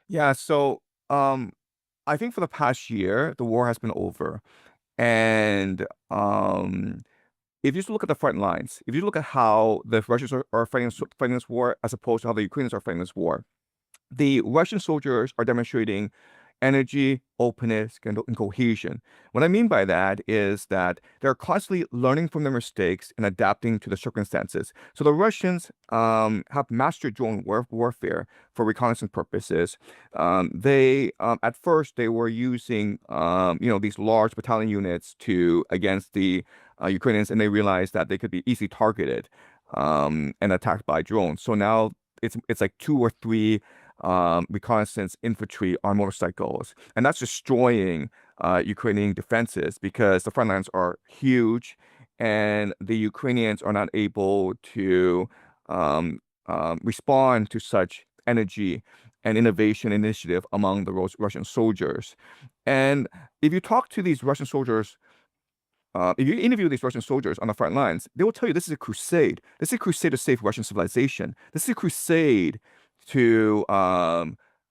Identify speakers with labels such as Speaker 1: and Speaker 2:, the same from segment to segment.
Speaker 1: Yeah, so I think for the past year, the war has been over. And if you just look at the front lines, if you look at how the Russians are fighting this war as opposed to how the Ukrainians are fighting this war, the Russian soldiers are demonstrating energy, openness, and cohesion. What I mean by that is that they're constantly learning from their mistakes and adapting to the circumstances. So the Russians have mastered drone warfare for reconnaissance purposes. At first they were using these large battalion units to against the Ukrainians, and they realized that they could be easily targeted and attacked by drones. So now it's like two or three reconnaissance infantry on motorcycles, and that's destroying Ukrainian defenses because the front lines are huge, and the Ukrainians are not able to respond to such energy and innovation initiative among the Russian soldiers. And if you talk to these Russian soldiers, if you interview these Russian soldiers on the front lines, they will tell you this is a crusade. This is a crusade to save Russian civilization. This is a crusade to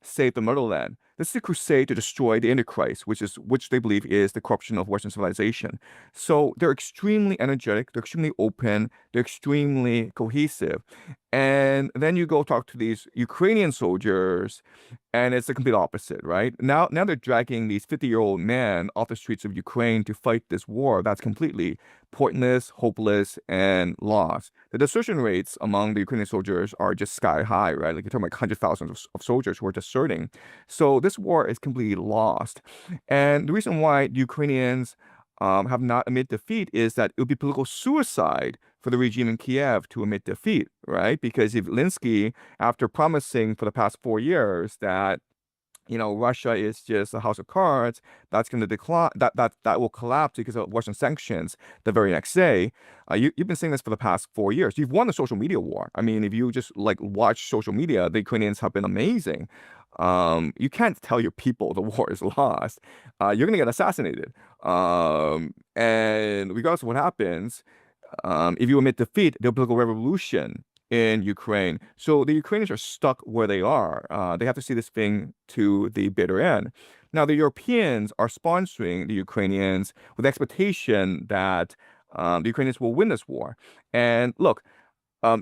Speaker 1: save the motherland. This is a crusade to destroy the Antichrist, which they believe is the corruption of Western civilization. So they're extremely energetic, they're extremely open, they're extremely cohesive. And then you go talk to these Ukrainian soldiers, and it's the complete opposite, right? Now they're dragging these 50-year-old men off the streets of Ukraine to fight this war that's completely pointless, hopeless, and lost. The desertion rates among the Ukrainian soldiers are just sky high, right? Like you're talking like hundred thousands of soldiers who are deserting. So this war is completely lost. And the reason why the Ukrainians have not admitted defeat is that it would be political suicide for the regime in Kiev to admit defeat, right? Because if Zelensky, after promising for the past 4 years that Russia is just a house of cards, that's going to decline, that will collapse because of Russian sanctions the very next day. You've been saying this for the past 4 years. You've won the social media war. I mean, if you just like watch social media, the Ukrainians have been amazing. You can't tell your people the war is lost. You're going to get assassinated. And regardless of what happens, if you admit defeat, there'll be a revolution in Ukraine. So the Ukrainians are stuck where they are. They have to see this thing to the bitter end. Now, the Europeans are sponsoring the Ukrainians with the expectation that the Ukrainians will win this war. And look,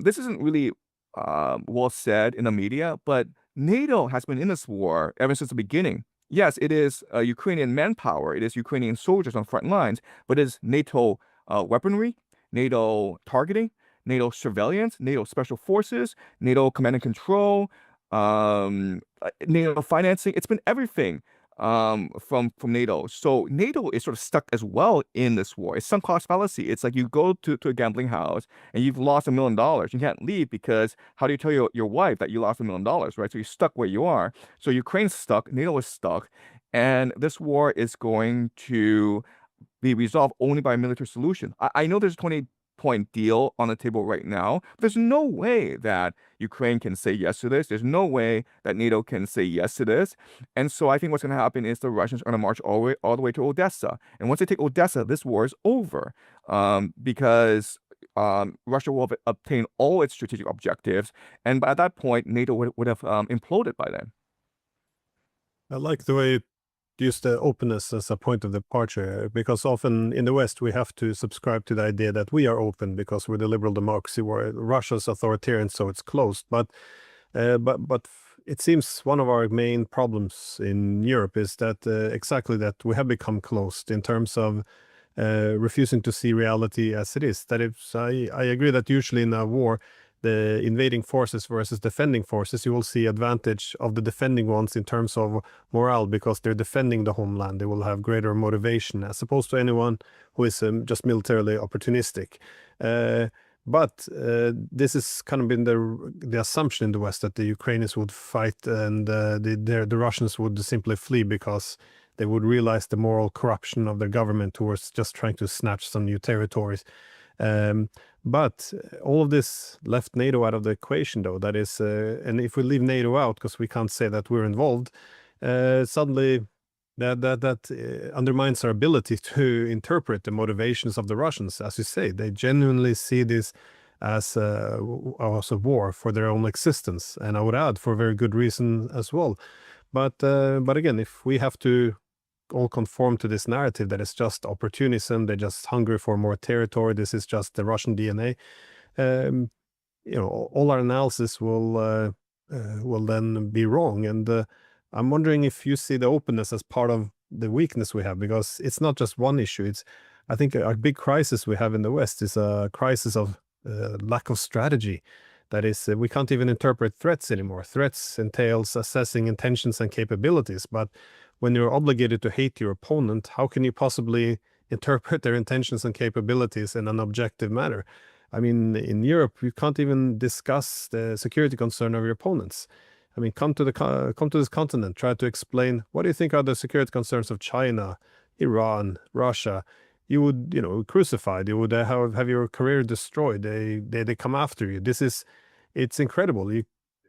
Speaker 1: this isn't really well said in the media, but NATO has been in this war ever since the beginning. Yes, it is Ukrainian manpower, it is Ukrainian soldiers on front lines, but it is NATO weaponry, NATO targeting, NATO surveillance, NATO special forces, NATO command and control, NATO financing. It's been everything from NATO. So NATO is sort of stuck as well in this war. It's sunk cost fallacy. It's like you go to a gambling house and you've lost $1 million. You can't leave because how do you tell your wife that you lost $1 million, right? So you're stuck where you are. So Ukraine's stuck, NATO is stuck, and this war is going to be resolved only by a military solution. I know there's a 20-point deal on the table right now. But there's no way that Ukraine can say yes to this. There's no way that NATO can say yes to this. And so I think what's going to happen is the Russians are going to march all the way to Odessa. And once they take Odessa, this war is over because Russia will have obtained all its strategic objectives. And by that point, NATO would have imploded by then.
Speaker 2: I like the way you use the openness as a point of departure, because often in the West we have to subscribe to the idea that we are open because we're the liberal democracy, where Russia's authoritarian, so it's closed. But it seems one of our main problems in Europe is that exactly that we have become closed in terms of refusing to see reality as it is. That I agree that usually in a war, the invading forces versus defending forces, you will see advantage of the defending ones in terms of morale because they're defending the homeland. They will have greater motivation as opposed to anyone who is just militarily opportunistic. But this has kind of been the assumption in the West that the Ukrainians would fight and the Russians would simply flee because they would realize the moral corruption of their government, who was just trying to snatch some new territories. But all of this left NATO out of the equation, though. That is, and if we leave NATO out, because we can't say that we're involved, suddenly that undermines our ability to interpret the motivations of the Russians. As you say, they genuinely see this as a war for their own existence, and I would add for a very good reason as well. But again, if we have to all conform to this narrative that it's just opportunism, they're just hungry for more territory, this is just the Russian DNA, all our analysis will then be wrong. And I'm wondering if you see the openness as part of the weakness we have, because it's not just one issue. I think a big crisis we have in the West is a crisis of lack of strategy. That is, we can't even interpret threats anymore. Threats entails assessing intentions and capabilities, but when you're obligated to hate your opponent, how can you possibly interpret their intentions and capabilities in an objective manner? I mean, in Europe, you can't even discuss the security concern of your opponents. I mean, come to this continent, try to explain what do you think are the security concerns of China, Iran, Russia. You would, crucified. You would have your career destroyed. They come after you. It's incredible.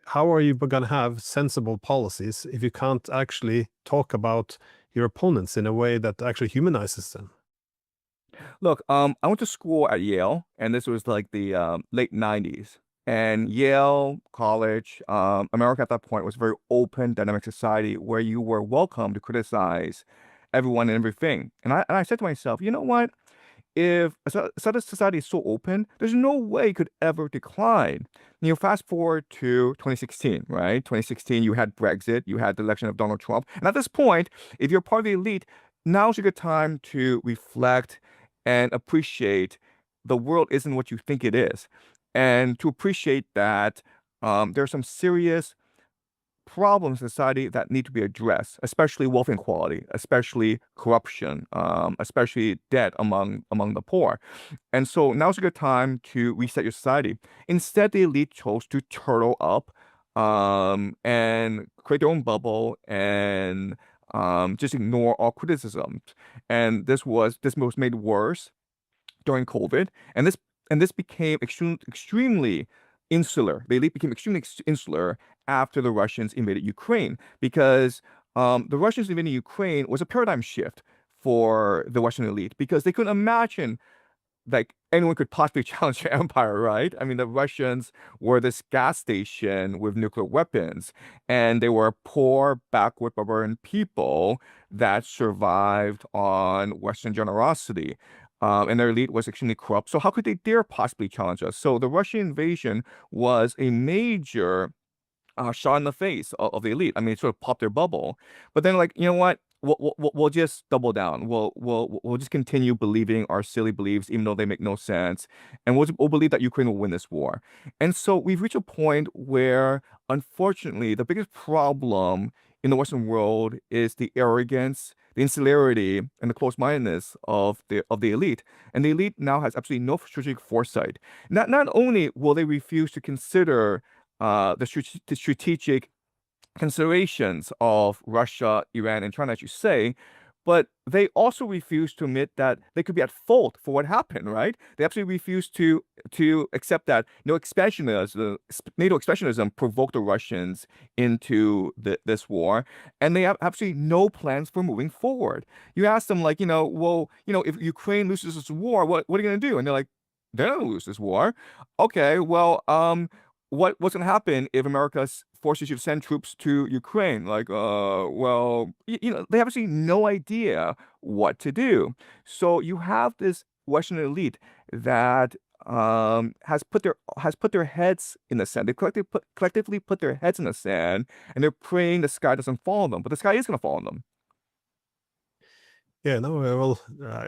Speaker 2: How are you going to have sensible policies if you can't actually talk about your opponents in a way that actually humanizes them?
Speaker 1: Look, I went to school at Yale, and this was like the late 90s. And Yale College, America at that point was a very open, dynamic society where you were welcome to criticize everyone and everything. And I said to myself, you know what? If a society is so open, there's no way it could ever decline. Fast forward to 2016, right? 2016, you had Brexit, you had the election of Donald Trump. And at this point, if you're part of the elite, now's a good time to reflect and appreciate the world isn't what you think it is. And to appreciate that there are some serious problems in society that need to be addressed, especially wealth inequality, especially corruption, especially debt among the poor. And so now's a good time to reset your society. Instead, the elite chose to turtle up and create their own bubble and just ignore all criticism. And this was made worse during COVID, and this became extremely insular. The elite became extremely insular after the Russians invaded Ukraine, because the Russians invading Ukraine was a paradigm shift for the Western elite, because they couldn't imagine like anyone could possibly challenge their empire, right? I mean, the Russians were this gas station with nuclear weapons, and they were poor, backward, barbarian people that survived on Western generosity. And their elite was extremely corrupt. So how could they dare possibly challenge us? So the Russian invasion was a major shot in the face of the elite. I mean, it sort of popped their bubble. But then, like, you know what? We'll just double down. We'll just continue believing our silly beliefs, even though they make no sense, and we'll believe that Ukraine will win this war. And so we've reached a point where, unfortunately, the biggest problem in the Western world is the arrogance, the insularity, and the close-mindedness of the elite. And the elite now has absolutely no strategic foresight. Not only will they refuse to consider the strategic considerations of Russia, Iran, and China, as you say, but they also refuse to admit that they could be at fault for what happened, right? They absolutely refuse to accept that NATO expansionism provoked the Russians into this war, and they have absolutely no plans for moving forward. You ask them, like, if Ukraine loses this war, what are you going to do? And they're like, they're not going to lose this war. Okay, well, what's going to happen if America forces you to send troops to Ukraine? Like, well, they have absolutely no idea what to do. So you have this Western elite that has put their heads in the sand. They collectively put their heads in the sand, and they're praying the sky doesn't fall on them. But the sky is going to fall on them.
Speaker 2: Yeah, no, well,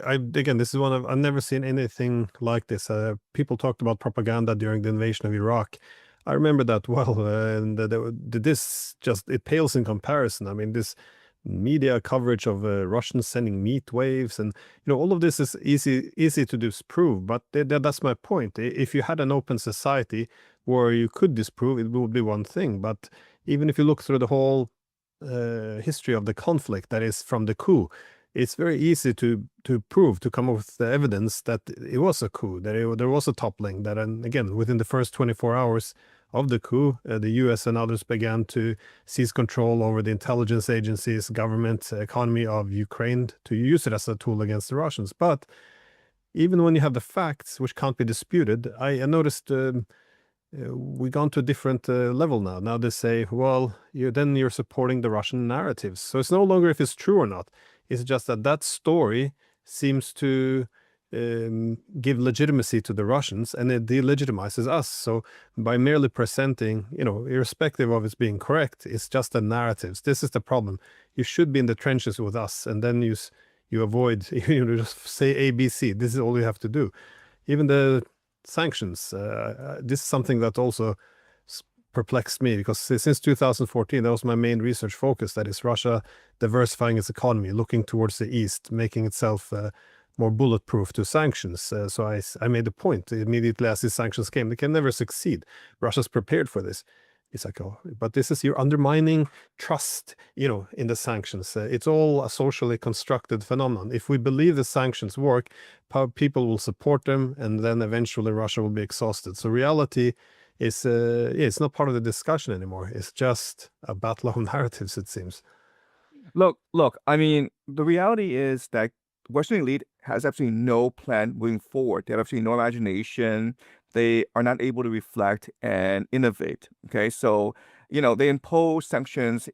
Speaker 2: again, this is I've never seen anything like this. People talked about propaganda during the invasion of Iraq. I remember that well, and it pales in comparison. I mean, this media coverage of Russians sending meat waves, and all of this is easy to disprove. But that's my point. If you had an open society where you could disprove, it would be one thing. But even if you look through the whole history of the conflict, that is from the coup, it's very easy to prove, to come up with the evidence that it was a coup, that there was a toppling, that, and again, within the first 24 hours of the coup, the US and others began to seize control over the intelligence agencies, government, economy of Ukraine, to use it as a tool against the Russians. But even when you have the facts, which can't be disputed, I noticed we've gone to a different level now. Now they say, well, you're supporting the Russian narratives. So it's no longer if it's true or not. It's just that story seems to give legitimacy to the Russians, and it delegitimizes us. So by merely presenting, irrespective of it's being correct, it's just the narratives. This is the problem. You should be in the trenches with us, and then you avoid, just say ABC. This is all you have to do. Even the sanctions. This is something that also perplexed me, because since 2014, that was my main research focus. That is Russia diversifying its economy, looking towards the east, making itself more bulletproof to sanctions. So I made a point immediately as these sanctions came. They can never succeed. Russia's prepared for this. It's like, oh, but this is, you're undermining trust, in the sanctions. It's all a socially constructed phenomenon. If we believe the sanctions work, people will support them, and then eventually Russia will be exhausted. So reality is, it's not part of the discussion anymore. It's just a battle of narratives, it seems.
Speaker 1: Look, I mean, the reality is that Western elite has absolutely no plan moving forward. They have absolutely no imagination. They are not able to reflect and innovate. Okay, so they imposed sanctions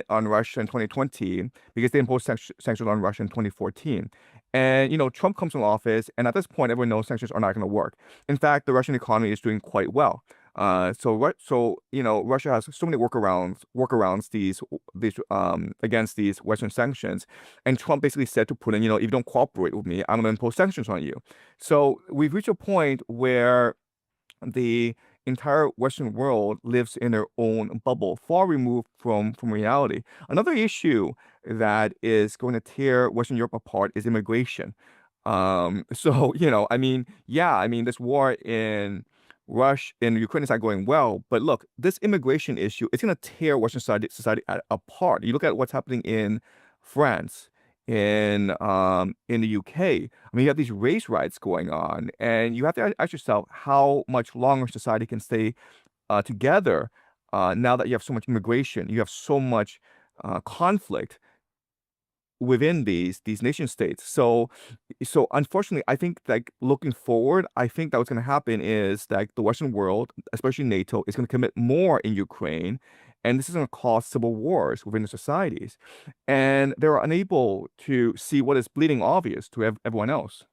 Speaker 1: on Russia in 2020 because they imposed sanctions on Russia in 2014. And Trump comes in office, and at this point, everyone knows sanctions are not going to work. In fact, the Russian economy is doing quite well. So Russia has so many workarounds against these Western sanctions, and Trump basically said to Putin, if you don't cooperate with me, I'm going to impose sanctions on you. So we've reached a point where the entire Western world lives in their own bubble, far removed from reality. Another issue that is going to tear Western Europe apart is immigration. This war in Ukraine is not going well, but look, this immigration issue, it's going to tear Western society apart. You look at what's happening in France, in the UK. I mean, you have these race riots going on, and you have to ask yourself how much longer society can stay together now that you have so much immigration, you have so much conflict within these nation states. So unfortunately, I think like looking forward, I think that what's going to happen is that the Western world, especially NATO, is going to commit more in Ukraine, and this is going to cause civil wars within the societies, and they're unable to see what is bleeding obvious to everyone else.